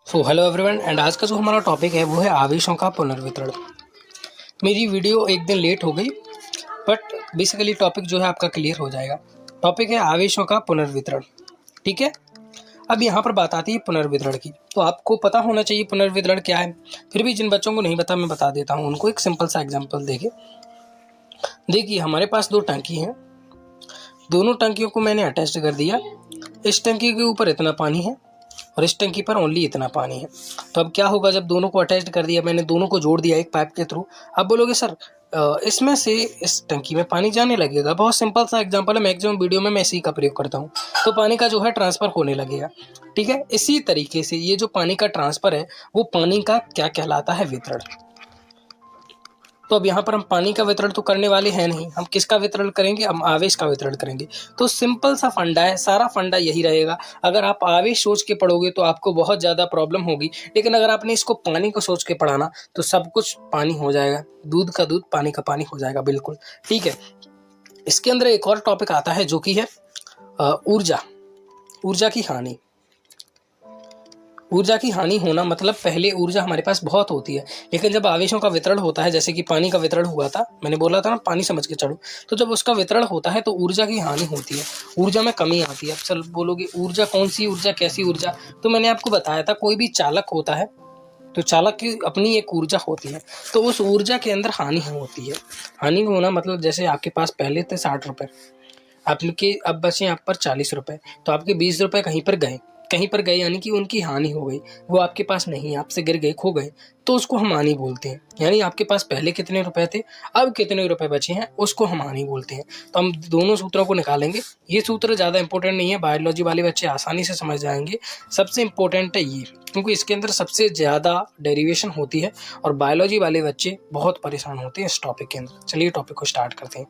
So hello everyone and आज का जो हमारा टॉपिक है वो है आवेशों का पुनर्वितरण। मेरी वीडियो एक दिन लेट हो गई बट बेसिकली टॉपिक जो है आपका क्लियर हो जाएगा। टॉपिक है आवेशों का पुनर्वितरण। ठीक है, अब यहाँ पर बात आती है पुनर्वितरण की, तो आपको पता होना चाहिए पुनर्वितरण क्या है। फिर भी जिन बच्चों को नहीं पता मैं बता देता हूँ उनको एक सिंपल सा एग्जाम्पल देखिए हमारे पास दो टंकी हैं, दोनों टंकियों को मैंने अटैच कर दिया। इस टंकी के ऊपर इतना पानी है और इस टंकी पर ओनली इतना पानी है। तो अब क्या होगा, जब दोनों को अटैच कर दिया, मैंने दोनों को जोड़ दिया एक पाइप के थ्रू। अब बोलोगे सर इसमें से इस टंकी में पानी जाने लगेगा। बहुत सिंपल सा एग्जांपल है, मैक्सिमम वीडियो में मैं इसी का प्रयोग करता हूँ। तो पानी का जो है ट्रांसफर होने लगेगा। ठीक है, इसी तरीके से ये जो पानी का ट्रांसफर है वो पानी का क्या कहलाता है, वितरण। तो अब यहाँ पर हम पानी का वितरण तो करने वाले हैं नहीं, हम किसका वितरण करेंगे, हम आवेश का वितरण करेंगे। तो सिंपल सा फंडा है, सारा फंडा यही रहेगा। अगर आप आवेश सोच के पढ़ोगे तो आपको बहुत ज़्यादा प्रॉब्लम होगी, लेकिन अगर आपने इसको पानी को सोच के पढ़ाना तो सब कुछ पानी हो जाएगा, दूध का दूध पानी का पानी हो जाएगा। बिल्कुल ठीक है। इसके अंदर एक और टॉपिक आता है जो कि है ऊर्जा की हानि। ऊर्जा की हानि होना मतलब पहले ऊर्जा हमारे पास बहुत होती है, लेकिन जब आवेशों का वितरण होता है, जैसे कि पानी का वितरण हुआ था, मैंने बोला था ना पानी समझ के चढ़ो, तो जब उसका वितरण होता है तो ऊर्जा की हानि होती है, ऊर्जा में कमी आती है। अब चल बोलोगे ऊर्जा कौन सी ऊर्जा, कैसी ऊर्जा, तो मैंने आपको बताया था कोई भी चालक होता है तो चालक की अपनी एक ऊर्जा होती है, तो उस ऊर्जा के अंदर हानि होती है। हानि होना मतलब जैसे आपके पास पहले थे 60 रुपये, आपके अब बचे आप पर 40 रुपये, तो आपके 20 रुपये कहीं पर गए यानी कि उनकी हानि हो गई, वो आपके पास नहीं, आपसे गिर गए, खो गए, तो उसको हम हानि बोलते हैं। यानी आपके पास पहले कितने रुपए थे, अब कितने रुपए बचे हैं, उसको हम हानि बोलते हैं। तो हम दोनों सूत्रों को निकालेंगे। ये सूत्र ज़्यादा इंपॉर्टेंट नहीं है, बायोलॉजी वाले बच्चे आसानी से समझ जाएंगे। सबसे इंपॉर्टेंट है ये, क्योंकि इसके अंदर सबसे ज़्यादा डेरिवेशन होती है और बायोलॉजी वाले बच्चे बहुत परेशान होते हैं इस टॉपिक के अंदर। चलिए टॉपिक को स्टार्ट करते हैं।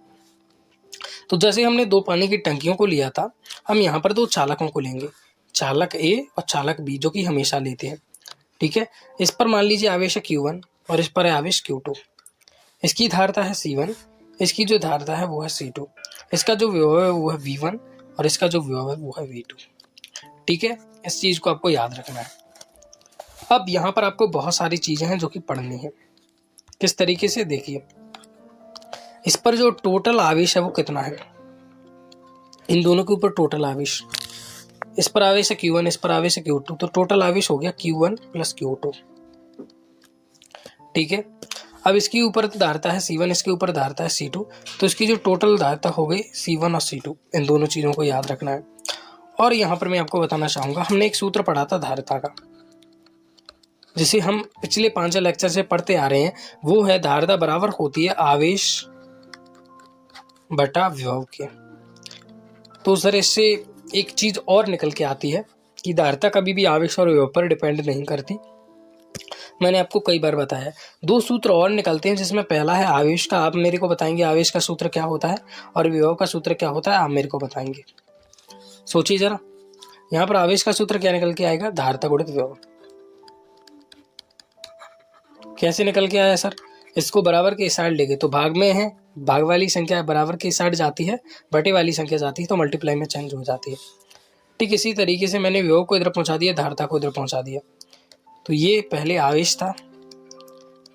तो जैसे हमने दो पानी की टंकियों को लिया था, हम यहाँ पर दो चालकों को लेंगे, चालक ए और चालक बी, जो कि हमेशा लेते हैं। ठीक है, इस पर मान लीजिए आवेश है Q1 और इस पर है आवेश Q2। इसकी धारता है C1, इसकी जो धारता है वो है C2, इसका जो विभव है वो है V1 और इसका जो विभव है वो है V2। ठीक है, इस चीज को आपको याद रखना है। अब यहाँ पर आपको बहुत सारी चीजें हैं जो कि पढ़नी है। किस तरीके से, देखिए इस पर जो टोटल आवेश है वो कितना है, इन दोनों के ऊपर टोटल आवेश, इस पर आवेश है Q1, इस पर आवेश है Q2, तो टोटल आवेश हो गया Q1 प्लस Q2। ठीक है, अब इसके ऊपर धारता है C1, इसके ऊपर धारता है C2, तो इसकी जो टोटल धारता हो गई C1 और C2। इन दोनों चीज़ों को याद रखना है। और यहाँ पर मैं आपको बताना चाहूँगा, हमने एक सूत्र पढ़ा था धारता का, जिसे हम पिछले 5 लेक्चर से पढ़ते आ रहे हैं। वो है धारता बराबर होती है आवेश बटा विभव के। तो सर इससे एक चीज और निकल के आती है कि धारता कभी भी आवेश और विभव पर डिपेंड नहीं करती। मैंने आपको कई बार बताया। दो सूत्र और निकलते हैं, जिसमें पहला है आवेश का, आप मेरे को बताएंगे आवेश का सूत्र क्या होता है, और विभव का सूत्र क्या होता है आप मेरे को बताएंगे। सोचिए जरा, यहाँ पर आवेश का सूत्र क्या निकल के आएगा, धारता गुणित विभव। कैसे निकल के आया सर, इसको बराबर के इस साइड लेंगे तो भाग में है, भाग वाली संख्या बराबर के इस साइड जाती है, बटे वाली संख्या जाती है तो मल्टीप्लाई में चेंज हो जाती है। ठीक इसी तरीके से मैंने विभव को इधर पहुंचा दिया, धारता को इधर पहुंचा दिया। तो ये पहले आवेश था,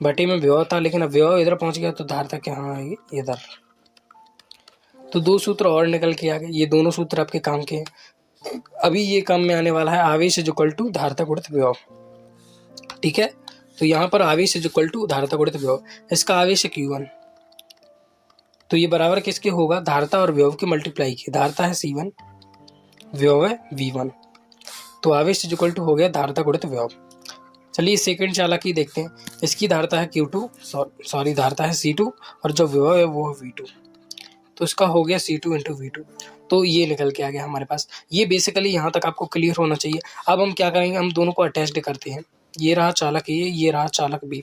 बटे में विभव था, लेकिन अब विभव इधर पहुंच गया तो धारता कहाँ आएगी, इधर। तो दो सूत्र और निकल के आ गए, ये दोनों सूत्र आपके काम के हैं। अभी ये काम में आने वाला है, आवेश इज इक्वल टू धारता गुणित विभव। ठीक है, तो यहाँ पर आवेश इज इक्वल टू धारता गुणित विभव। इसका आवेश है Q1, तो ये बराबर किसके होगा, धारता और विभव के मल्टीप्लाई के। धारता है C1, विभव है V1, तो आवेश इज इक्वल टू हो गया धारता गुणित विभव। चलिए सेकंड चालक की देखते हैं। इसकी धारता है Q2, सॉरी धारता है C2, और जो विभव है वो है V2, तो इसका हो गया C2 इंटू V2। तो ये निकल के आ गया हमारे पास। ये बेसिकली यहाँ तक आपको क्लियर होना चाहिए। अब हम क्या करेंगे, हम दोनों को अटैच्ड करते हैं। ये रहा चालक ए, ये रहा चालक बी।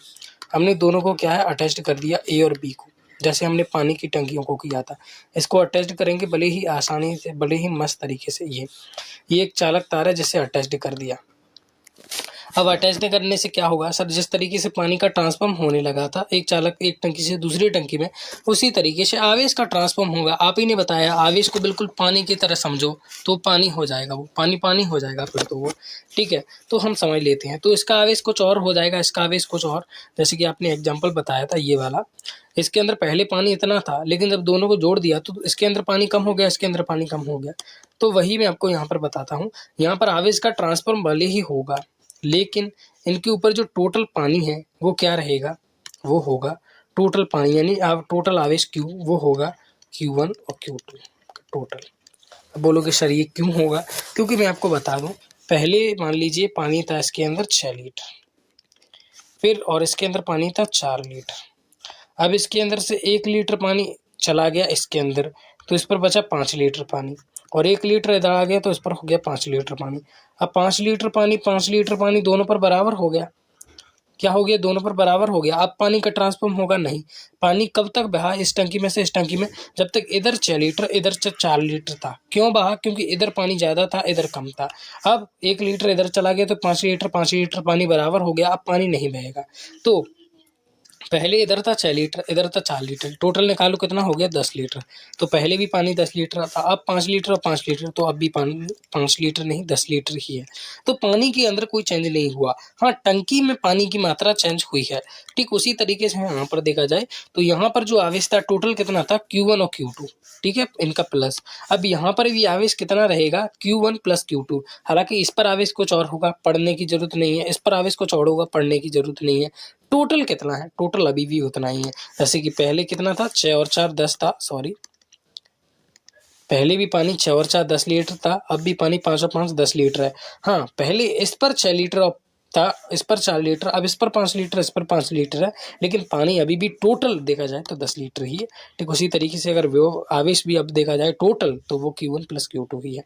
हमने दोनों को क्या है, अटैच्ड कर दिया ए और बी को, जैसे हमने पानी की टंकियों को किया था। इसको अटैच्ड करेंगे बड़े ही आसानी से, बड़े ही मस्त तरीके से। ये एक चालक तार है जिसे अटैच्ड कर दिया। अब अटैच करने से क्या होगा सर, जिस तरीके से पानी का ट्रांसफॉर्म होने लगा था एक चालक एक टंकी से दूसरी टंकी में, उसी तरीके से आवेश का ट्रांसफॉर्म होगा। आप ही ने बताया आवेश को बिल्कुल पानी की तरह समझो तो पानी हो जाएगा, वो पानी पानी हो जाएगा फिर तो वो, ठीक है। तो हम समझ लेते हैं, तो इसका आवेश कुछ और हो जाएगा, इसका आवेश कुछ और, जैसे कि आपने एग्जाम्पल बताया था ये वाला, इसके अंदर पहले पानी इतना था लेकिन जब दोनों को जोड़ दिया तो इसके अंदर पानी कम हो गया, इसके अंदर पानी कम हो गया। तो वही मैं आपको यहाँ पर बताता हूँ, यहाँ पर आवेश का ट्रांसफॉर्म भले ही होगा लेकिन इनके ऊपर जो टोटल पानी है वो क्या रहेगा, वो होगा टोटल पानी, यानी टोटल आवेश Q वो होगा Q1 और Q2 टोटल। अब बोलोगे सर ये क्यों होगा, क्योंकि मैं आपको बता दूं, पहले मान लीजिए पानी था इसके अंदर 6 लीटर, फिर और इसके अंदर पानी था 4 लीटर, अब इसके अंदर से 1 लीटर पानी चला गया इसके अंदर, तो इस पर बचा 5 लीटर पानी, और 1 लीटर इधर आ गया तो इस पर हो गया 5 लीटर पानी। अब 5 लीटर पानी दोनों पर बराबर हो गया, क्या हो गया, दोनों पर बराबर हो गया। अब पानी का ट्रांसफॉर्म होगा नहीं, पानी कब तक बहा इस टंकी में से इस टंकी में, जब तक इधर 6 लीटर इधर 4 लीटर था। क्यों बहा, क्योंकि इधर पानी ज़्यादा था इधर कम था। अब 1 लीटर इधर चला गया तो 5 लीटर पानी बराबर हो गया, अब पानी नहीं बहेगा। तो पहले इधर था 6 लीटर इधर था 4 लीटर, टोटल निकालो कितना हो गया 10 लीटर। तो पहले भी पानी 10 लीटर था, अब 5 लीटर और 5 लीटर, तो अब भी पानी 5 लीटर नहीं 10 लीटर ही है। तो पानी के अंदर कोई चेंज नहीं हुआ, हाँ टंकी में पानी की मात्रा चेंज हुई है। ठीक उसी तरीके से यहाँ पर देखा जाए तो यहाँ पर जो आवेश था टोटल कितना था Q1 और Q2, ठीक है, इनका प्लस। अब यहाँ पर भी आवेश कितना रहेगा Q1 प्लस Q2, हालांकि इस पर आवेश कुछ और होगा, पढ़ने की जरूरत नहीं है, इस पर आवेश कुछ और होगा, पढ़ने की जरूरत नहीं है। टोटल कितना है, टोटल अभी भी उतना ही है, जैसे कि पहले कितना था 6 और 4 10 था, सॉरी पहले भी पानी 6 और 4 10 लीटर था, अब भी पानी 5 और 5 10 लीटर है। हाँ पहले इस पर 6 लीटर था, इस पर 4 लीटर, अब इस पर 5 लीटर इस पर 5 लीटर है, लेकिन पानी अभी भी टोटल देखा जाए तो 10 लीटर ही है। ठीक उसी तरीके से अगर वो आवेश भी अब देखा जाए टोटल तो वो Q1 प्लस Q2 ही है।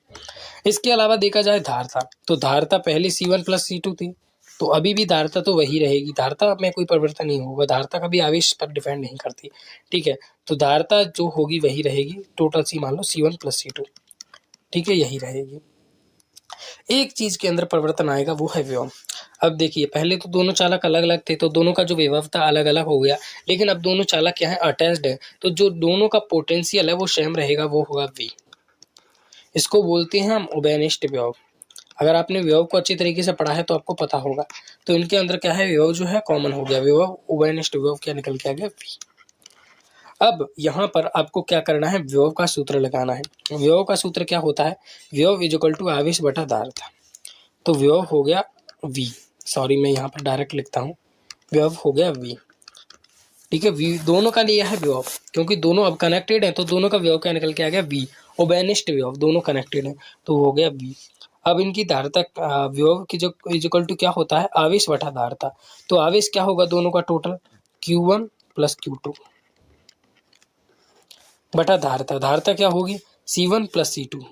इसके अलावा देखा जाए धारता, तो धारता पहले C1 प्लस C2 थी, तो अभी भी धारता तो वही रहेगी, धारता में कोई परिवर्तन नहीं होगा, धारता कभी आवेश पर डिपेंड नहीं करती, ठीक है। तो धारता जो होगी वही रहेगी, टोटल सी मान लो C1 प्लस C2, ठीक है, यही रहेगी। एक चीज के अंदर परिवर्तन आएगा वो है विभव। अब देखिए पहले तो दोनों चालक अलग अलग थे तो दोनों का जो विभव था अलग अलग हो गया, लेकिन अब दोनों चालक क्या है अटैच्ड है, तो जो दोनों का पोटेंशियल है वो सेम रहेगा, वो होगा V। इसको बोलते हैं हम उभयनिष्ठ विभव। अगर आपने विभव को अच्छी तरीके से पढ़ा है तो आपको पता होगा। तो इनके अंदर क्या है, विभव जो है कॉमन हो गया, विभव उभयनिष्ठ विभव क्या निकल के आ गया V। अब यहाँ पर आपको क्या करना है, विभव का सूत्र लगाना है। विभव का सूत्र क्या होता है, विभव इज इक्वल टू आवेश बटा धारिता। तो विभव हो गया V, सॉरी मैं यहाँ पर डायरेक्ट लिखता हूँ, विभव हो गया V, ठीक है। V दोनों का लिया है विभव, क्योंकि दोनों अब कनेक्टेड है तो दोनों का विभव क्या निकल के आ गया V। उभयनिष्ठ विभव दोनों कनेक्टेड है तो हो गया V। अब इनकी धारिता विभव की जो इज इक्वल टू क्या होता है, आवेश बटा धारिता। तो आवेश क्या होगा दोनों का टोटल Q1 प्लस Q2 बटा धारिता, धारिता क्या होगी C1 प्लस C2।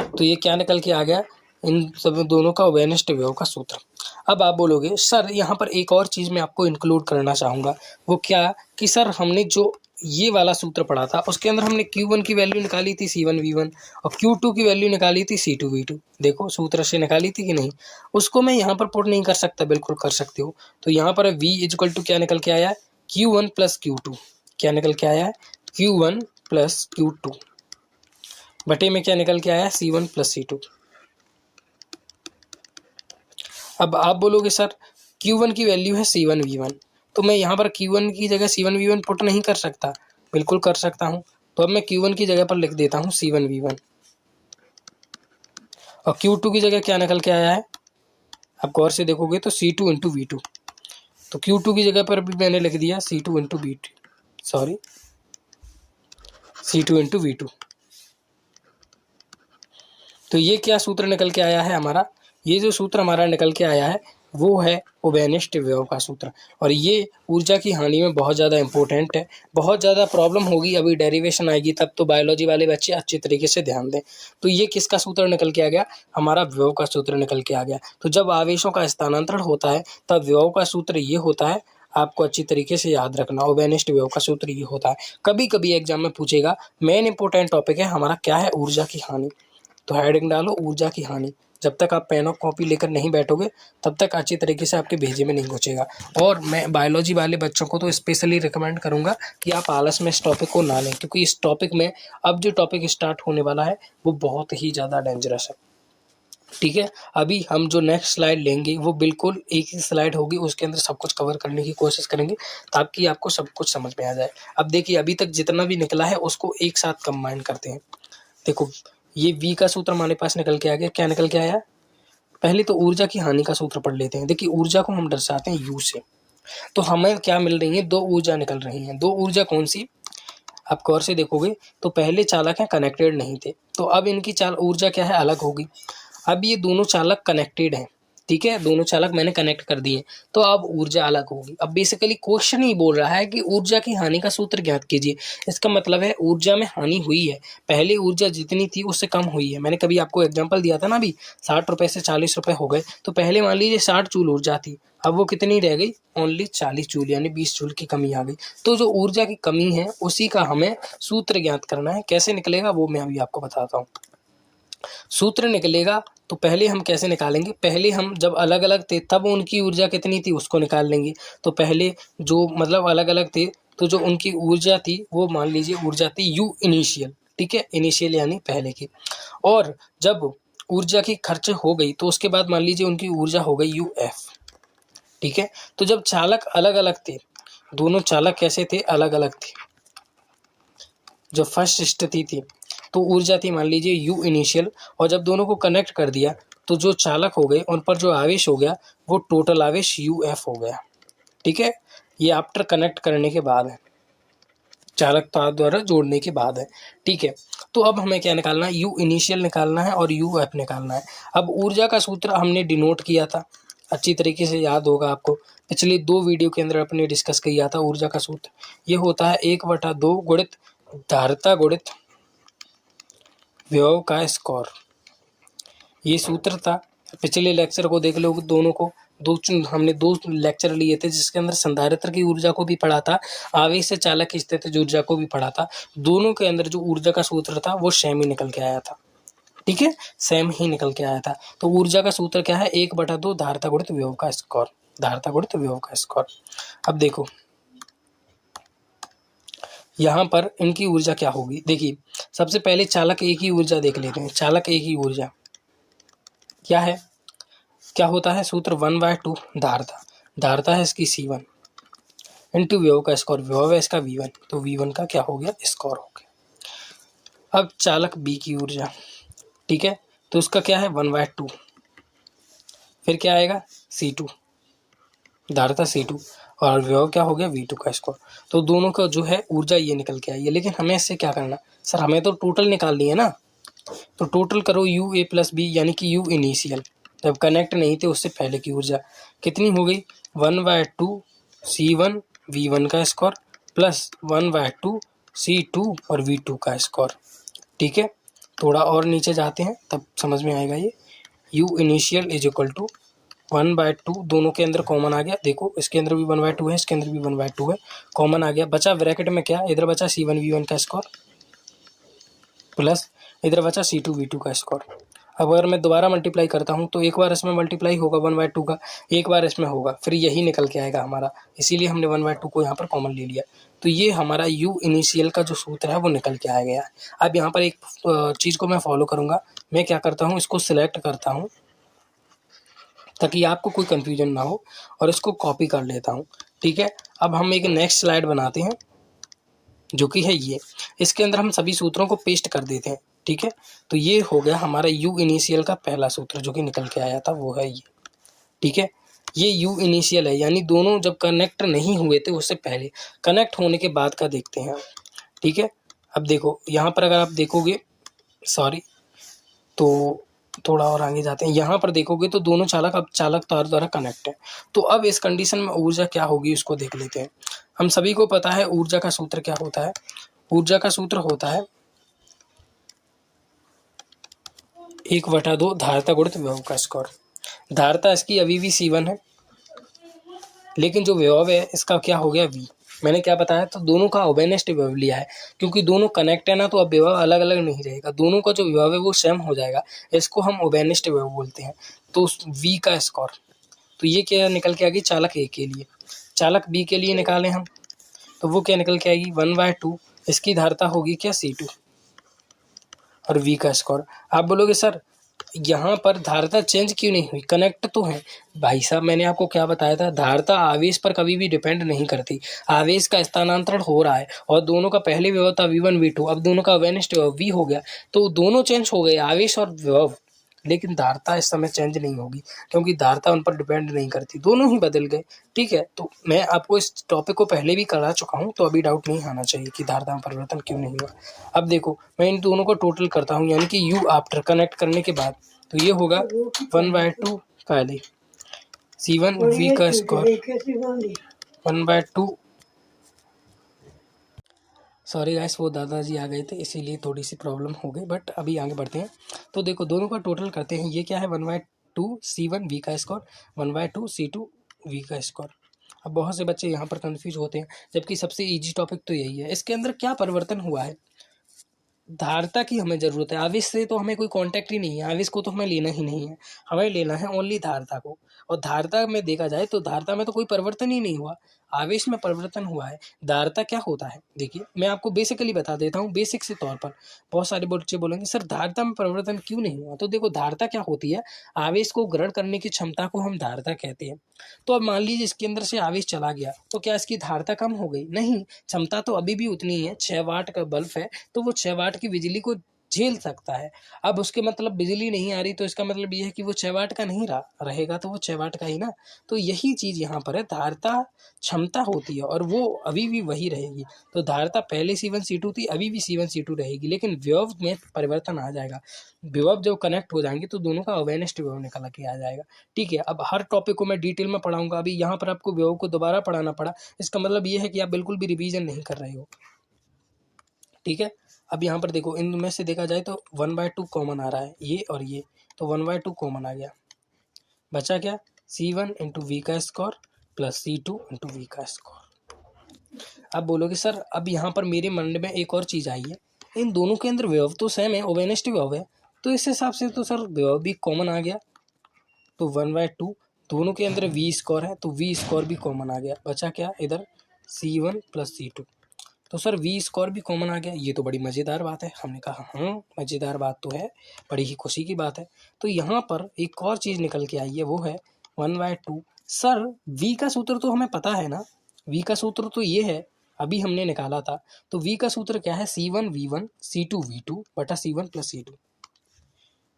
तो ये क्या निकल के आ गया, इन सब दोनों का उभयनिष्ठ विभव का सूत्र। अब आप बोलोगे सर यहाँ पर एक और चीज़ मैं आपको इंक्लूड करना चाहूँगा, वो क्या कि सर हमने जो ये वाला सूत्र पढ़ा था उसके अंदर हमने Q1 की वैल्यू निकाली थी C1 V1 और Q2 की वैल्यू निकाली थी C2 V2, देखो सूत्र से निकाली थी कि नहीं, उसको मैं यहाँ पर पुट नहीं कर सकता, बिल्कुल कर सकते हो। तो यहाँ पर V इक्वल टू क्या निकल के आया है, Q1 प्लस Q2, क्या निकल के आया है Q1 प्लस Q2 बटे में क्या निकल के आया C1 प्लस C2। अब आप बोलोगे सर Q1 की वैल्यू है C1 V1, तो मैं यहाँ पर Q1 की जगह C1 V1 पुट नहीं कर सकता, बिल्कुल कर सकता हूँ। तो अब मैं Q1 की जगह पर लिख देता हूँ C1 V1 और Q2 की जगह क्या निकल के आया है, आप गौर से देखोगे तो C2 इंटू V2, तो Q2 की जगह पर भी मैंने लिख दिया C2 into V2, sorry C2 into V2। तो ये क्या सूत्र निकल के आया है हमारा, ये जो सूत्र हमारा निकल के आया है वो है उभयनिष्ठ विभव का सूत्र, और ये ऊर्जा की हानि में बहुत ज़्यादा इंपॉर्टेंट है, बहुत ज़्यादा प्रॉब्लम होगी, अभी डेरिवेशन आएगी तब तो बायोलॉजी वाले बच्चे अच्छी तरीके से ध्यान दें। तो ये किसका सूत्र निकल के आ गया, हमारा विभव का सूत्र निकल के आ गया। तो जब आवेशों का स्थानांतरण होता है तब विभव का सूत्र ये होता है, आपको अच्छी तरीके से याद रखना, उभयनिष्ठ विभव का सूत्र ये होता है। कभी कभी एग्जाम में पूछेगा, मेन इंपॉर्टेंट टॉपिक है हमारा क्या है, ऊर्जा की हानि। तो हेडिंग डालो ऊर्जा की हानि। जब तक आप पेन और कॉपी लेकर नहीं बैठोगे तब तक अच्छी तरीके से आपके भेजे में नहीं घुसेगा। और मैं बायोलॉजी वाले बच्चों को तो स्पेशली रिकमेंड करूंगा कि आप आलस में इस टॉपिक को ना लें, क्योंकि इस टॉपिक में अब जो टॉपिक स्टार्ट होने वाला है वो बहुत ही ज़्यादा डेंजरस है। ठीक है, अभी हम जो नेक्स्ट स्लाइड लेंगे वो बिल्कुल एक ही स्लाइड होगी, उसके अंदर सब कुछ कवर करने की कोशिश करेंगे ताकि आपको सब कुछ समझ में आ जाए। अब देखिए अभी तक जितना भी निकला है उसको एक साथ कंबाइन करते हैं। देखो ये V का सूत्र हमारे पास निकल के आ गया। क्या निकल के आया? पहले तो ऊर्जा की हानि का सूत्र पढ़ लेते हैं। देखिए ऊर्जा को हम दर्शाते हैं U से, तो हमें क्या मिल रही है? दो ऊर्जा निकल रही हैं। दो ऊर्जा कौन सी? आप गौर से देखोगे तो पहले चालक हैं कनेक्टेड नहीं थे, तो अब इनकी ऊर्जा क्या है? अलग होगी। अब ये दोनों चालक कनेक्टेड हैं, ठीक है, दोनों चालक मैंने कनेक्ट कर दिए, तो अब ऊर्जा अलग होगी। अब बेसिकली क्वेश्चन ही बोल रहा है कि ऊर्जा की हानि का सूत्र ज्ञात कीजिए। इसका मतलब है ऊर्जा में हानि हुई है, पहले ऊर्जा जितनी थी उससे कम हुई है। मैंने कभी आपको एग्जांपल दिया था ना, अभी 60 रुपए से 40 रुपए हो गए, तो पहले मान लीजिए 60 जूल ऊर्जा थी, अब वो कितनी रह गई? ओनली 40 जूल, यानी 20 जूल की कमी आ गई। तो जो ऊर्जा की कमी है उसी का हमें सूत्र ज्ञात करना है। कैसे निकलेगा वो मैं अभी आपको बताता हूँ। सूत्र निकलेगा तो पहले हम कैसे निकालेंगे? पहले हम जब अलग अलग थे तब उनकी ऊर्जा कितनी थी उसको निकाल लेंगे। तो पहले जो मतलब अलग अलग थे तो जो उनकी ऊर्जा थी वो मान लीजिए ऊर्जा थी U इनिशियल, ठीक है, इनिशियल यानी पहले की। और जब ऊर्जा की खर्च हो गई तो उसके बाद मान लीजिए उनकी ऊर्जा हो गई UF, ठीक है। तो जब चालक अलग अलग थे, दोनों चालक कैसे थे? अलग अलग थे। जो फर्स्ट स्थिति थी तो ऊर्जा थी मान लीजिए U इनिशियल, और जब दोनों को कनेक्ट कर दिया तो जो चालक हो गए उन पर जो आवेश हो गया वो टोटल आवेश UF हो गया, ठीक है। ये आफ्टर कनेक्ट करने के बाद है, चालक तार द्वारा जोड़ने के बाद है, ठीक है। तो अब हमें क्या निकालना है? U इनिशियल निकालना है और UF निकालना है। अब ऊर्जा का सूत्र हमने डिनोट किया था, अच्छी तरीके से याद होगा आपको, पिछले 2 वीडियो के अंदर अपने डिस्कस किया था। ऊर्जा का सूत्र ये होता है 1/2 गुणित धारिता गुणित विभव का स्क्वायर। ये सूत्र था, पिछले लेक्चर को देख लो, दोनों को हमने 2 लेक्चर लिए थे जिसके अंदर संधारित्र की ऊर्जा को भी पढ़ा था, आवेश से चालक की स्थितिज ऊर्जा को भी पढ़ा था। दोनों के अंदर जो ऊर्जा का सूत्र था वो सेम ही निकल के आया था, ठीक है, सेम ही निकल के आया था। तो ऊर्जा का सूत्र क्या है? 1/2 धारिता गुणित विभव का स्क्वायर, धारिता गुणित विभव का स्क्वायर। अब देखो यहाँ पर इनकी ऊर्जा क्या होगी। देखिए सबसे पहले चालक एक ही ऊर्जा देख लेते हैं। चालक एक ही ऊर्जा क्या है? क्या होता है सूत्र? 1/2 धारिता, धारिता है इसकी C1 इंटू विभव का स्क्वायर, विभव है इसका V1, तो V1 का क्या हो गया? स्क्वायर हो गया। अब चालक B की ऊर्जा, ठीक है, तो उसका क्या है? 1/2, फिर क्या आएगा? C2, धारिता C2, और विभव क्या हो गया? V2 का स्क्वायर। तो दोनों का जो है ऊर्जा ये निकल के आई है। लेकिन हमें इससे क्या करना? सर हमें तो टोटल निकालनी है ना, तो टोटल करो UA + B यानी कि U इनिशियल, जब कनेक्ट नहीं थे उससे पहले की ऊर्जा कितनी हो गई? 1/2 C1 V1 का स्क्वायर प्लस 1/2 C2 और V2 का स्क्वायर, ठीक है। थोड़ा और नीचे जाते हैं तब समझ में आएगा ये। U initial is equal to 1/2, दोनों के अंदर कॉमन आ गया। देखो इसके अंदर भी 1/2 है, इसके अंदर भी 1/2 है, कॉमन आ गया। बचा ब्रैकेट में क्या? इधर बचा C1 V1 का स्क्वायर प्लस इधर बचा C2 V2 का स्क्वायर। अब अगर मैं दोबारा मल्टीप्लाई करता हूँ तो एक बार इसमें मल्टीप्लाई होगा 1/2 का, एक बार इसमें होगा, फिर यही निकल के आएगा हमारा, इसीलिए हमने 1/2 को यहाँ पर कॉमन ले लिया। तो ये हमारा U इनिशियल का जो सूत्र है वो निकल के आ गया। अब यहाँ पर एक चीज़ को मैं फॉलो करूँगा, मैं क्या करता हूँ, इसको सिलेक्ट करता हूँ ताकि आपको कोई कन्फ्यूजन ना हो, और इसको कॉपी कर लेता हूँ, ठीक है। अब हम एक नेक्स्ट स्लाइड बनाते हैं जो कि है ये, इसके अंदर हम सभी सूत्रों को पेस्ट कर देते हैं, ठीक है। तो ये हो गया हमारा U इनिशियल का पहला सूत्र जो कि निकल के आया था, वो है ये, ठीक है। ये U इनिशियल है, यानी दोनों जब कनेक्ट नहीं हुए थे उससे पहले, कनेक्ट होने के बाद का देखते हैं, ठीक है। अब देखो यहाँ पर अगर आप देखोगे, सॉरी, तो थोड़ा और आगे जाते हैं, यहाँ पर देखोगे तो दोनों चालक अब चालक तार द्वारा कनेक्ट है। तो अब इस कंडीशन में ऊर्जा क्या होगी उसको देख लेते हैं। हम सभी को पता है ऊर्जा का सूत्र क्या होता है। ऊर्जा का सूत्र होता है 1/2 धारिता गुणित विभव का स्क्वायर। धारिता इसकी अभी भी C1 है, लेकिन जो विभव है इसका क्या हो गया? V। मैंने क्या बताया, तो दोनों का ओबेनेस्ट विभव लिया है, क्योंकि दोनों कनेक्ट है ना, तो अब विभव अलग अलग नहीं रहेगा, दोनों का जो विभव है वो सेम हो जाएगा। इसको हम ओबेनेस्ट विभव बोलते हैं। तो v का स्क्वायर, तो ये क्या निकल के आ गई चालक ए के लिए। चालक बी के लिए निकालें हम, तो वो क्या निकल के आएगी 1/2। इसकी धारता होगी क्या C2, और v का स्क्वायर। आप बोलोगे सर यहाँ पर धारता चेंज क्यों नहीं हुई, कनेक्ट तो है। भाई साहब मैंने आपको क्या बताया था, धारता आवेश पर कभी भी डिपेंड नहीं करती, आवेश का स्थानांतरण हो रहा है, और दोनों का पहले विभव था v1 v2, अब दोनों का अवेनिस्ट विभव v हो गया, तो दोनों चेंज हो गए, आवेश और विभव, लेकिन धारता इस समय चेंज नहीं होगी, क्योंकि धारता उन पर डिपेंड नहीं करती, दोनों ही बदल गए। ठीक है, तो मैं आपको इस टॉपिक को पहले भी करा चुका हूँ, तो अभी डाउट नहीं आना चाहिए कि धारता में परिवर्तन क्यों नहीं हुआ। अब देखो मैं इन दोनों को टोटल करता हूँ, यानी कि यू आफ्टर कनेक्ट करने के बाद, तो ये होगा 1/2 पहले C1 v का स्क्वायर 1/2। सॉरी गाइस, वो दादाजी आ गए थे इसीलिए थोड़ी सी प्रॉब्लम हो गई, बट अभी आगे बढ़ते हैं। तो देखो दोनों का टोटल करते हैं, ये क्या है 1/2 C1 v का स्क्वायर 1/2 C2 v का स्क्वायर। अब बहुत से बच्चे यहाँ पर कंफ्यूज होते हैं, जबकि सबसे इजी टॉपिक तो यही है। इसके अंदर क्या परिवर्तन हुआ है, धारता की हमें ज़रूरत है, आवेश से तो हमें कोई कांटेक्ट ही नहीं है, आवेश को तो हमें लेना ही नहीं है, हमें लेना है ओनली धारता को। और धारता में देखा जाए तो धारता में तो कोई परिवर्तन ही नहीं हुआ, आवेश में परिवर्तन हुआ है। धारता क्या होता है, देखिए मैं आपको बेसिकली बता देता हूँ, बेसिक से तौर पर। बहुत सारे बच्चे बोलेंगे सर धारता में परिवर्तन क्यों नहीं हुआ, तो देखो धारता क्या होती है, आवेश को ग्रहण करने की क्षमता को हम धारता कहते हैं। तो अब मान लीजिए इसके अंदर से आवेश चला गया, तो क्या इसकी धारता कम हो गई, नहीं, क्षमता तो अभी भी उतनी ही है। 6 वाट का बल्ब है, तो वो 6 वाट की बिजली को झेल सकता है। अब उसके मतलब बिजली नहीं आ रही, तो इसका मतलब ये है कि वो 6 वाट का नहीं रहेगा, तो वो 6 वाट का ही ना। तो यही चीज़ यहाँ पर है, धारता क्षमता होती है और वो अभी भी वही रहेगी। तो धारता पहले C1 C2 थी, अभी भी C1 C2 रहेगी, लेकिन विभव में परिवर्तन आ जाएगा। विभव जब कनेक्ट हो जाएंगे तो दोनों का अवेनिस्ट विभव निकल के आ जाएगा। ठीक है, अब हर टॉपिक को मैं डिटेल में पढ़ाऊंगा, अभी यहाँ पर आपको विभव को दोबारा पढ़ाना पड़ा, इसका मतलब ये है कि आप बिल्कुल भी रिवीजन नहीं कर रहे हो। ठीक है, अब यहाँ पर देखो इनमें से देखा जाए तो 1/2 कॉमन आ रहा है, ये और ये, तो 1/2 कॉमन आ गया, बचा क्या C1 इंटू वी का square plus C2 into V का स्क्वायर। अब बोलोगे सर अब यहाँ पर मेरे मन में एक और चीज़ आई है, इन दोनों के अंदर विभव तो सेम है, ओवेनेस्ट विभव है, तो इस हिसाब से तो सर विभव भी कॉमन आ गया, तो 1/2 दोनों के अंदर वी स्क्वायर है, तो वी स्क्वायर भी कॉमन आ गया, बचा क्या इधर C1 प्लस C2, तो सर वी स्क्वायर भी कॉमन आ गया। ये तो बड़ी मज़ेदार बात है, हमने कहा हाँ मज़ेदार बात तो है, बड़ी ही खुशी की बात है। तो यहाँ पर एक और चीज़ निकल के आई है, वो है 1/2। सर वी का सूत्र तो हमें पता है ना, वी का सूत्र तो ये है, अभी हमने निकाला था। तो वी का सूत्र क्या है, C1 V1 C2 V2 बटा C1 प्लस C2।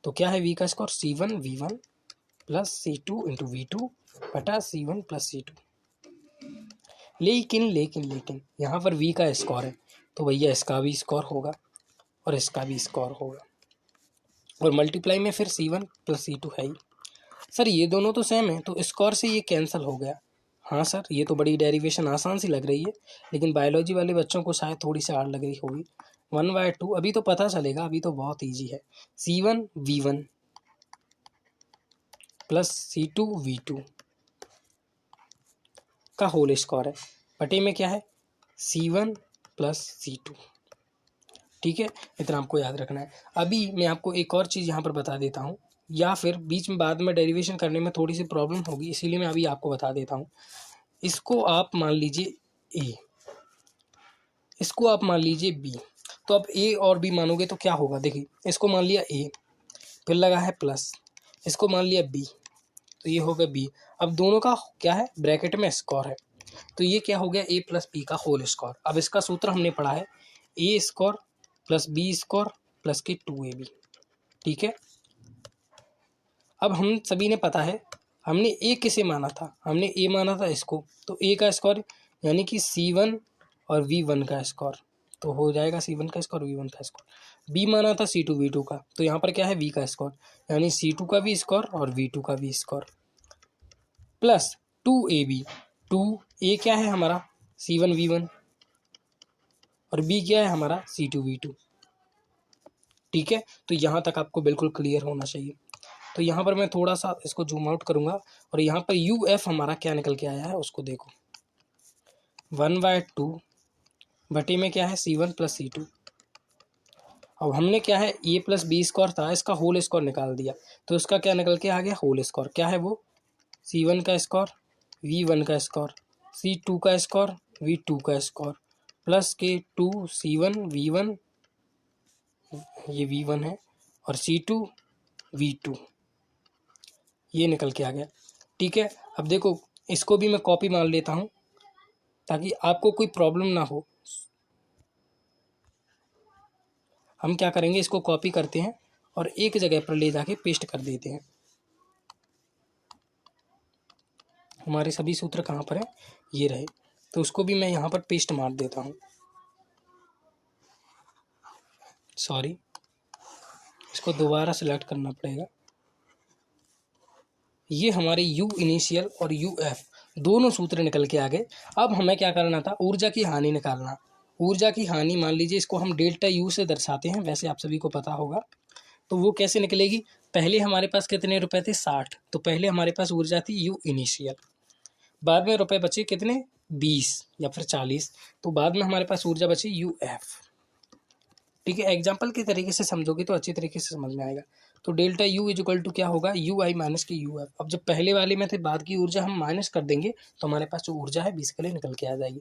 तो क्या है वी का square, C1 V1 plus C2 into V2 बटा C1 प्लस C2। लेकिन लेकिन लेकिन यहाँ पर v का स्क्वायर है, तो भैया इसका भी स्क्वायर होगा और इसका भी स्क्वायर होगा, और मल्टीप्लाई में फिर C1 प्लस C2 है ही। सर ये दोनों तो सेम है, तो स्क्वायर से ये कैंसिल हो गया। हाँ सर ये तो बड़ी डेरिवेशन आसान सी लग रही है, लेकिन बायोलॉजी वाले बच्चों को शायद थोड़ी सी हार्ड लग रही होगी। 1/2 अभी तो पता चलेगा, अभी तो बहुत ईजी है। C1 V1 plus C2 V2 का होल स्क्वायर है, बटे में क्या है C1 प्लस C2। ठीक है, इतना आपको याद रखना है। अभी मैं आपको एक और चीज़ यहाँ पर बता देता हूँ, या फिर बीच में बाद में डेरिवेशन करने में थोड़ी सी प्रॉब्लम होगी, इसीलिए मैं अभी आपको बता देता हूँ। इसको आप मान लीजिए ए, इसको आप मान लीजिए बी, तो अब ए और बी मानोगे तो क्या होगा, देखिए इसको मान लिया ए, फिर लगा है प्लस, इसको मान लिया बी, तो ये हो गया बी। अब दोनों का क्या है, ब्रैकेट में स्क्वायर है, तो ये क्या हो गया ए प्लस बी का होल स्क्वायर। अब इसका सूत्र हमने पढ़ा है A square plus B square plus के 2ab। ठीक है, अब हम सभी ने पता है, हमने ए किसे माना था, हमने ए माना था इसको, तो ए का स्क्वायर यानी कि C1 और V1 का स्क्वायर, तो हो जाएगा C1 का स्क्वायर V1 का स्क्वायर। बी माना था C2 V2 का, तो यहाँ पर क्या है V का स्क्वायर यानी C2 का भी स्क्वायर और V2 का भी स्क्वायर प्लस 2ab। 2a क्या है हमारा C1 V1 और b क्या है हमारा C2 V2। ठीक है, तो यहाँ तक आपको बिल्कुल क्लियर होना चाहिए। तो यहाँ पर मैं थोड़ा सा इसको जूम आउट करूँगा और यहाँ पर UF हमारा क्या निकल के आया है उसको देखो। 1/2 बटे में क्या है C1 प्लस C2। अब हमने क्या है ए प्लस बी स्क्वायर था, इसका होल स्क्वायर निकाल दिया, तो इसका क्या निकल के आ गया होल स्क्वायर। क्या है वो C1 का स्क्वायर V1 का स्क्वायर C2 का स्क्वायर V2 का स्क्वायर प्लस के 2 C1 V1, ये V1 है, और C2 V2, ये निकल के आ गया। ठीक है, अब देखो इसको भी मैं कॉपी मार लेता हूँ ताकि आपको कोई प्रॉब्लम ना हो। हम क्या करेंगे, इसको कॉपी करते हैं और एक जगह पर ले जाके पेस्ट कर देते हैं। हमारे सभी सूत्र कहाँ पर हैं, ये रहे, तो उसको भी मैं यहाँ पर पेस्ट मार देता हूँ। सॉरी, इसको दोबारा सिलेक्ट करना पड़ेगा। ये हमारे यू इनिशियल और यू एफ दोनों सूत्र निकल के आ गए। अब हमें क्या करना था, ऊर्जा की हानि निकालना। ऊर्जा की हानि मान लीजिए इसको हम डेल्टा यू से दर्शाते हैं, वैसे आप सभी को पता होगा। तो वो कैसे निकलेगी, पहले हमारे पास कितने रुपए थे 60, तो पहले हमारे पास ऊर्जा थी यू इनिशियल, बाद में रुपए बचे कितने 20 या फिर 40, तो बाद में हमारे पास ऊर्जा बची यू एफ। ठीक है, एग्जाम्पल के तरीके से समझोगे तो अच्छी तरीके से समझ में आएगा। तो delta U is equal to क्या होगा, यू आई माइनस के यू एफ। अब जब पहले वाले में थे बाद की ऊर्जा हम माइनस कर देंगे तो हमारे पास जो ऊर्जा है बेसिकली निकल के आ जाएगी।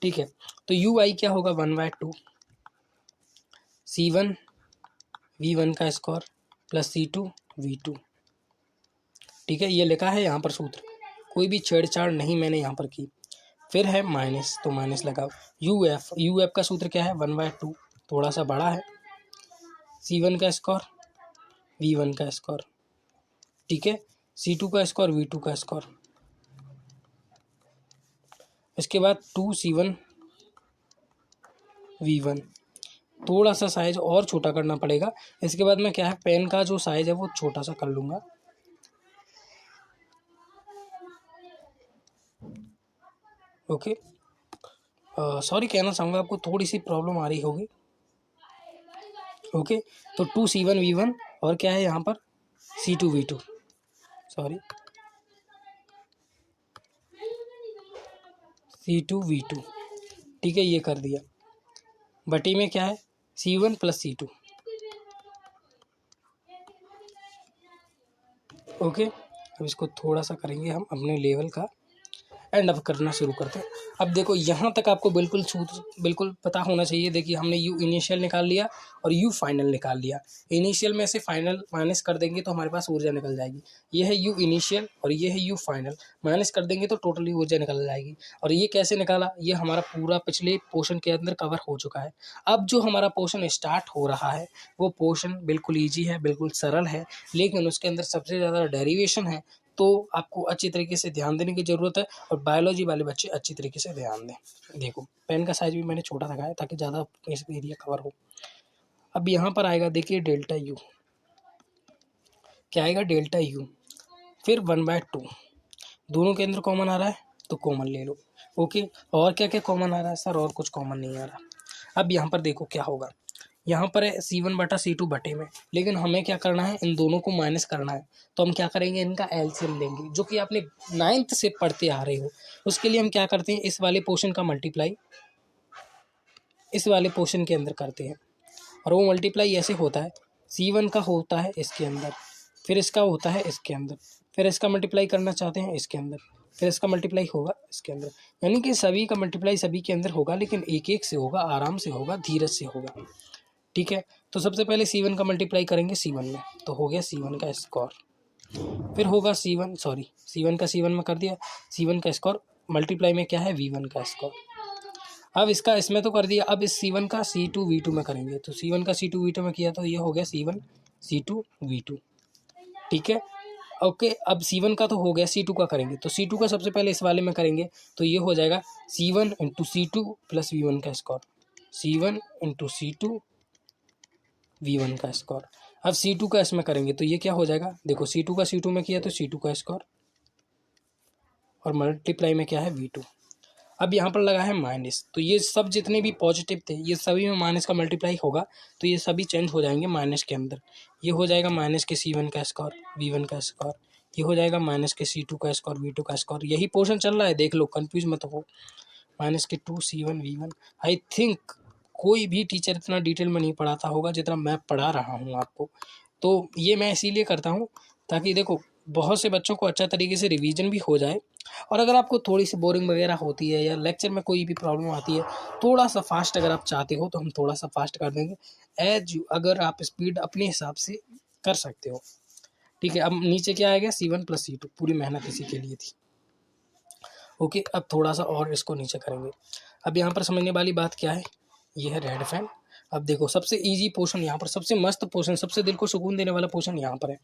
ठीक है, तो यू आई क्या होगा 1/2 C1 V1 का स्क्वायर प्लस C2 V2। ठीक है, ये लिखा है यहाँ पर सूत्र, कोई भी छेड़छाड़ नहीं मैंने यहाँ पर की। फिर है माइनस, तो माइनस लगाओ। यू एफ का सूत्र क्या है 1/2, थोड़ा सा बड़ा है, C1 का स्क्वायर V1 का स्क्वायर। ठीक है, C2 का स्क्वायर V2 का स्क्वायर, इसके बाद 2C1 V1, थोड़ा सा साइज और छोटा करना पड़ेगा। इसके बाद मैं क्या है पेन का जो साइज है वो छोटा सा कर लूँगा। ओके, सॉरी कहना चाहूँगा आपको थोड़ी सी प्रॉब्लम आ रही होगी। ओके, तो 2C1 V1 और क्या है यहाँ पर C2 V2, sorry C2 V2। ठीक है, ये कर दिया, बटी में क्या है C1 प्लस C2। ओके, अब इसको थोड़ा सा करेंगे हम अपने लेवल का, एंड अब करना शुरू करते हैं। अब देखो यहाँ तक आपको बिल्कुल सूत्र बिल्कुल पता होना चाहिए। देखिए हमने यू इनिशियल निकाल लिया और यू फाइनल निकाल लिया। इनिशियल में से फाइनल माइनस कर देंगे तो हमारे पास ऊर्जा निकल जाएगी। ये है यू इनिशियल और ये है यू फाइनल, माइनस कर देंगे तो टोटली ऊर्जा निकल जाएगी। और ये कैसे निकाला, ये हमारा पूरा पिछले पोर्शन के अंदर कवर हो चुका है। अब जो हमारा पोर्शन स्टार्ट हो रहा है वो पोर्शन बिल्कुल ईजी है, बिल्कुल सरल है, लेकिन उसके अंदर सबसे ज़्यादा डेरिवेशन है, तो आपको अच्छी तरीके से ध्यान देने की ज़रूरत है। और बायोलॉजी वाले बच्चे अच्छी तरीके से ध्यान दें। देखो पेन का साइज भी मैंने छोटा रखा है ताकि ज़्यादा एरिया कवर हो। अब यहाँ पर आएगा देखिए डेल्टा यू, क्या आएगा डेल्टा यू, फिर 1/2, दोनों के अंदर कॉमन आ रहा है तो कॉमन ले लो। ओके, और क्या क्या कॉमन आ रहा है सर, और कुछ कॉमन नहीं आ रहा। अब यहाँ पर देखो क्या होगा, यहाँ पर है C1/C2 बटे में, लेकिन हमें क्या करना है इन दोनों को माइनस करना है। तो हम क्या करेंगे, इनका एलसीएम लेंगे, जो कि आपने 9th से पढ़ते आ रहे हो। उसके लिए हम क्या करते हैं, इस वाले पोर्शन का मल्टीप्लाई इस वाले पोर्शन के अंदर करते हैं, और वो मल्टीप्लाई ऐसे होता है, C1 का होता है इसके अंदर, फिर इसका होता है इसके अंदर, फिर इसका मल्टीप्लाई करना चाहते हैं इसके अंदर, फिर इसका मल्टीप्लाई होगा इसके अंदर। यानी कि सभी का मल्टीप्लाई सभी के अंदर होगा, लेकिन एक एक से होगा, आराम से होगा, धीरज से होगा। ठीक है, तो सबसे पहले C1 का मल्टीप्लाई करेंगे C1 में, तो हो गया C1 का स्क्वायर, फिर होगा C1 का C1 में कर दिया, C1 का स्क्वायर मल्टीप्लाई में क्या है V1 का स्क्वायर। अब इसका इसमें तो कर दिया, अब इस C1 का C2 V2 में करेंगे, तो C1 का C2 V2 में किया तो ये हो गया C1 C2 V2। ठीक है, ओके, अब C1 का तो हो गया, C2 का करेंगे, तो C2 का सबसे पहले इस वाले में करेंगे, तो ये हो जाएगा C1 into C2 plus V1 का square, C1 into C2 V1 का स्क्वायर। अब C2 का इसमें करेंगे तो ये क्या हो जाएगा, देखो C2 का C2 में किया तो C2 का स्क्वायर, और मल्टीप्लाई में क्या है V2। अब यहाँ पर लगा है माइनस, तो ये सब जितने भी पॉजिटिव थे ये सभी में माइनस का मल्टीप्लाई होगा, तो ये सभी चेंज हो जाएंगे माइनस के अंदर। ये हो जाएगा माइनस के C1 का स्क्वायर V1 का स्क्वायर, ये हो जाएगा माइनस के C2 का स्क्वायर V2 का स्क्वायर। यही पोर्शन चल रहा है, देख लो, कंफ्यूज मत हो। माइनस के 2 C1 V1। आई थिंक कोई भी टीचर इतना डिटेल में नहीं पढ़ाता होगा जितना मैं पढ़ा रहा हूँ आपको। तो ये मैं इसीलिए करता हूँ ताकि देखो बहुत से बच्चों को अच्छा तरीके से रिवीजन भी हो जाए। और अगर आपको थोड़ी सी बोरिंग वगैरह होती है या लेक्चर में कोई भी प्रॉब्लम आती है, थोड़ा सा फास्ट अगर आप चाहते हो तो हम थोड़ा सा फास्ट कर देंगे, अगर आप स्पीड अपने हिसाब से कर सकते हो। ठीक है, अब नीचे क्या आएगा, C1 + C2, पूरी मेहनत इसी के लिए थी। ओके, अब थोड़ा सा और इसको नीचे करेंगे। अब यहाँ पर समझने वाली बात क्या है, ये है रेड फैन। अब देखो सबसे इजी पोर्शन यहाँ पर, सबसे मस्त पोर्शन, सबसे दिल को सुकून देने वाला पोर्शन यहाँ पर है।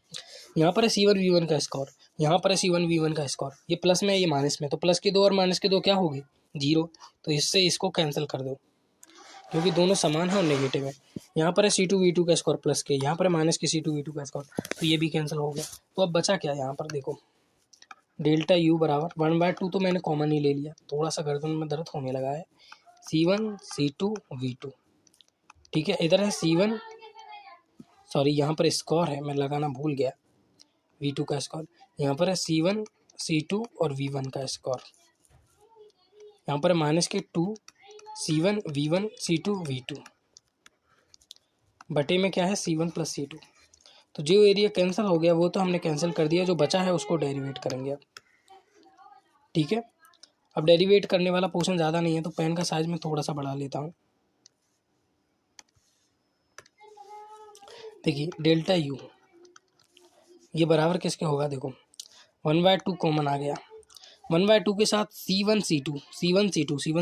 यहाँ पर है C1 V1 का स्कोर, यहाँ पर है C1 V1 का स्कोर। ये प्लस में है, ये माइनस में, तो प्लस के 2 और माइनस के 2 क्या होगी, 0। तो इससे इसको कैंसिल कर दो क्योंकि दोनों समान है और नेगेटिव है। यहाँ पर है C2V2 का स्कोर प्लस के, यहाँ पर है माइनस के C2V2 का स्कोर, तो ये भी कैंसिल हो गया। तो अब बचा क्या यहाँ पर, देखो डेल्टा U बराबर 1/2, तो मैंने कॉमन ही ले लिया, थोड़ा सा गर्दन में दर्द होने लगा है। C1 C2V2, ठीक है। इधर है C1, सॉरी यहाँ पर स्कोर है, मैं लगाना भूल गया, V2 का स्कोर। यहाँ पर है C1 C2 और V1 का स्कोर। यहाँ पर है माइनस के 2 C1 V1 C2 V2 बटे में क्या है C1 + C2। तो जो एरिया कैंसिल हो गया वो तो हमने कैंसिल कर दिया, जो बचा है उसको डेरिवेट करेंगे अब। ठीक है, अब डेरिवेट करने वाला पोर्शन ज़्यादा नहीं है तो पेन का साइज में थोड़ा सा बढ़ा लेता हूँ। देखिए डेल्टा U ये बराबर किसके होगा, देखो 1/2 कॉमन आ गया, 1/2 के साथ C1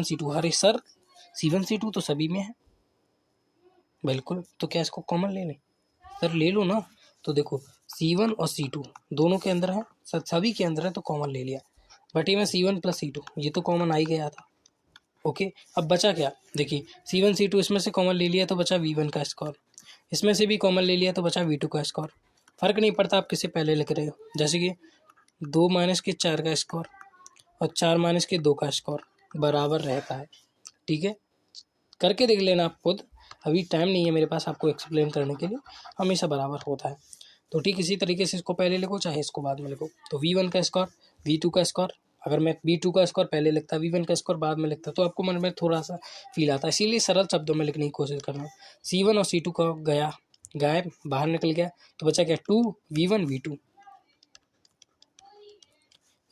C2 अरे सर C1 C2 तो सभी में है, बिल्कुल। तो क्या इसको कॉमन ले लें, सर ले लो ना। तो देखो C1 और C2 दोनों के अंदर है, सभी के अंदर है, तो कॉमन ले लिया। बटे में C1 + C2, ये तो कॉमन आ ही गया था। ओके, अब बचा क्या, देखिए C1 C2 इसमें से कॉमन ले लिया तो बचा V1 का स्कोर, इसमें से भी कॉमन ले लिया तो बचा V2 का स्कोर। फ़र्क नहीं पड़ता आप किसे पहले लिख रहे हो, जैसे कि 2 - के 4 का स्कोर और 4 - के 2 का स्कोर बराबर रहता है। ठीक है, करके देख लेना आप खुद, अभी टाइम नहीं है मेरे पास आपको एक्सप्लेन करने के लिए, हमेशा बराबर होता है। तो ठीक इसी तरीके से इसको पहले लिखो चाहे इसको बाद में लिखो। तो V1 का स्कोर, V2 का स्कोर, अगर मैं V2 का स्कोर पहले लिखता, V1 का स्कोर बाद में लिखता, तो आपको मन में थोड़ा सा फील आता है, इसीलिए सरल शब्दों में लिखने की कोशिश करना। C1 और C2 का गया गायब, बाहर निकल गया, तो बचा क्या 2V1V2,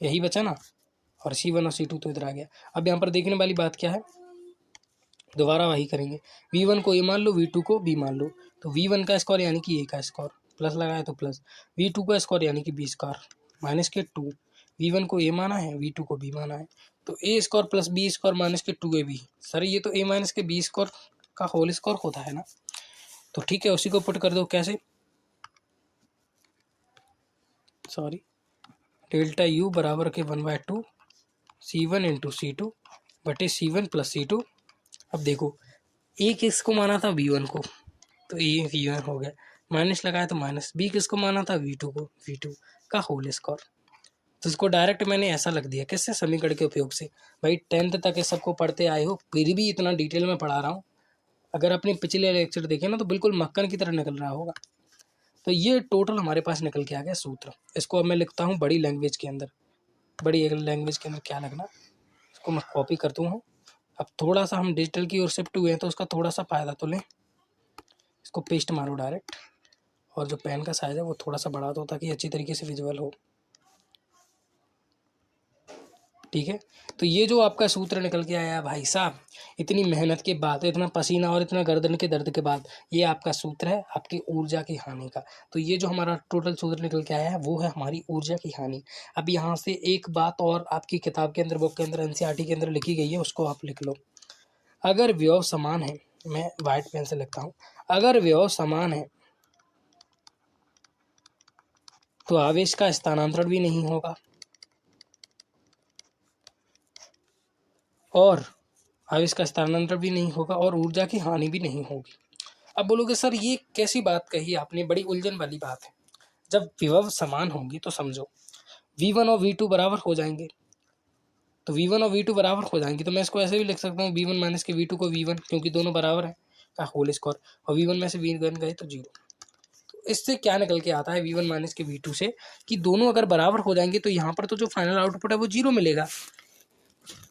यही बचा ना। और C1 और C2 तो इधर आ गया। अब यहाँ पर देखने वाली बात क्या है, दोबारा वही करेंगे, V1 को A मान लो, V2 को B मान लो। तो V1 का स्कोर यानी कि A का स्कोर, प्लस लगाया तो प्लस, V2 का स्कोर यानी कि B स्कोर, माइनस के 2, V1 को A माना है, V2 को B माना है, तो A score + B score minus के 2AB। सर ये तो A - के B स्कोर का होल स्कोर होता है ना, तो ठीक है उसी को पुट कर दो, कैसे, सॉरी डेल्टा U बराबर के 1/2 C1 × C2 बटे C1 + C2। अब देखो A किसको माना था, V1 को, तो A V1 हो गया, माइनस लगाया तो माइनस, B किसको माना था, V2 को, V2 का होल स्कोर। तो इसको डायरेक्ट मैंने ऐसा लग दिया, किससे, समीकरण के उपयोग से। भाई 10th तक ये सबको पढ़ते आए हो, फिर भी इतना डिटेल में पढ़ा रहा हूँ, अगर अपने पिछले लेक्चर देखे ना तो बिल्कुल मक्खन की तरह निकल रहा होगा। तो ये टोटल हमारे पास निकल के आ गया सूत्र। इसको अब मैं लिखता हूँ बड़ी लैंग्वेज के अंदर, बड़ी लैंग्वेज के अंदर क्या लगना, इसको मैं कॉपी करता हूँ। अब थोड़ा सा हम डिजिटल की ओर शिफ्ट हुए हैं तो उसका थोड़ा सा फ़ायदा तो लें, इसको पेस्ट मारो डायरेक्ट, और जो पेन का साइज़ है वो थोड़ा सा बढ़ा दो ताकि अच्छी तरीके से विजुअल हो। ठीक है, तो ये जो आपका सूत्र निकल के आया भाई साहब, इतनी मेहनत के बाद, इतना पसीना और इतना गर्दन के दर्द के बाद, ये आपका सूत्र है आपकी ऊर्जा की हानि का। तो ये जो हमारा टोटल सूत्र निकल के आया है वो है हमारी ऊर्जा की हानि। अब यहाँ से एक बात और आपकी किताब के अंदर, बुक के अंदर, NCERT के अंदर लिखी गई है, उसको आप लिख लो। अगर व्यव समान है, मैं वाइट पेन से लिखता हूँ, अगर व्यव समान है तो आवेश का स्थानांतरण भी नहीं होगा और आवेश का स्थानांतरण भी नहीं होगा और ऊर्जा की हानि भी नहीं होगी। अब बोलोगे सर ये कैसी बात कही आपने, बड़ी उलझन वाली बात है। जब विभव समान होंगी तो समझो V1 और V2 बराबर हो जाएंगे, तो V1 और V2 बराबर हो जाएंगे, तो मैं इसको ऐसे भी लिख सकता हूँ V1 - के V2 को V1, क्योंकि दोनों बराबर हैं का होल स्कोर, और V1 में से V1 गए तो 0। तो इससे क्या निकल के आता है V1 - के V2 से, कि दोनों अगर बराबर हो जाएंगे तो यहाँ पर तो जो फाइनल आउटपुट है वो 0 मिलेगा।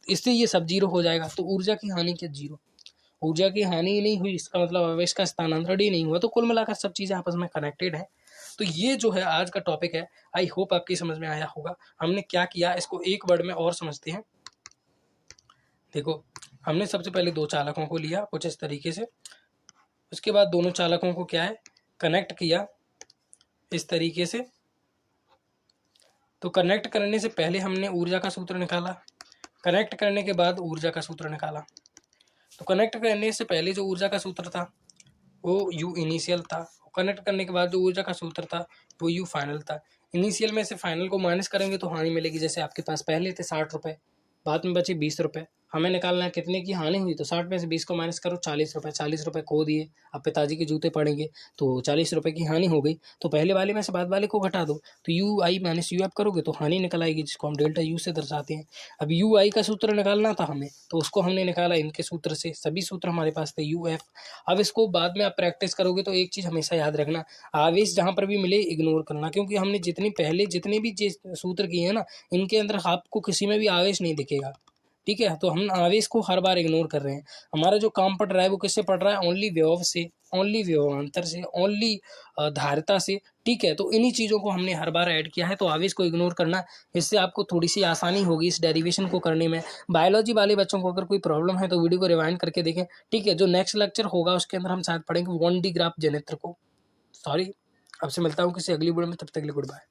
इससे ये सब जीरो हो जाएगा। तो ऊर्जा की हानि क्या, जीरो। ऊर्जा की हानि ही नहीं हुई, इसका मतलब आवेश का स्थानांतरण ही नहीं हुआ। तो कुल मिलाकर सब चीज़ें आपस में कनेक्टेड है। तो ये जो है आज का टॉपिक है, आई होप आपकी समझ में आया होगा। हमने क्या किया, इसको एक वर्ड में और समझते हैं। देखो, हमने सबसे पहले दो चालकों को लिया कुछ इस तरीके से, उसके बाद दोनों चालकों को क्या है, कनेक्ट किया इस तरीके से। तो कनेक्ट करने से पहले हमने ऊर्जा का सूत्र निकाला, कनेक्ट करने के बाद ऊर्जा का सूत्र निकाला। तो कनेक्ट करने से पहले जो ऊर्जा का सूत्र था वो यू इनिशियल था, कनेक्ट करने के बाद जो ऊर्जा का सूत्र था वो यू फाइनल था। इनिशियल में से फाइनल को माइनस करेंगे तो हानि मिलेगी। जैसे आपके पास पहले थे 60 रुपये, बाद में बचे 20 रुपये, हमें निकालना है कितने की हानि हुई। तो 60 में से 20 को माइनस करो, 40 रुपये। 40 रुपये खो दिए, अब पिताजी के जूते पड़ेंगे, तो 40 रुपये की हानि हो गई। तो पहले वाले में से बाद वाले को घटा दो, तो you I minus U F करोगे तो हानि निकल आएगी, जिसको हम डेल्टा यू से दर्शाते हैं। अब यू आई का सूत्र निकालना था हमें, तो उसको हमने निकाला इनके सूत्र से, सभी सूत्र हमारे पास थे यू एफ। अब इसको बाद में आप प्रैक्टिस करोगे तो एक चीज़ हमेशा याद रखना, आवेश जहाँ पर भी मिले इग्नोर करना, क्योंकि हमने जितने भी सूत्र किए हैं ना, इनके अंदर आपको किसी में भी आवेश नहीं दिखेगा। ठीक है, तो हम आवेश को हर बार इग्नोर कर रहे हैं। हमारा जो काम पड़ रहा है वो किससे पड़ रहा है, ओनली विभव से, ओनली विभवांतर से, ओनली धारिता से। ठीक है, तो इन्हीं चीज़ों को हमने हर बार ऐड किया है। तो आवेश को इग्नोर करना, इससे आपको थोड़ी सी आसानी होगी इस डेरिवेशन को करने में। बायोलॉजी वाले बच्चों को अगर कोई प्रॉब्लम है तो वीडियो को रिवाइंड करके देखें। ठीक है, जो नेक्स्ट लेक्चर होगा उसके अंदर हम शायद पढ़ेंगे 1D ग्राफ जनित्र को। सॉरी, आपसे मिलता हूँ किसी अगली वीडियो में, तब तक के लिए गुड बाय।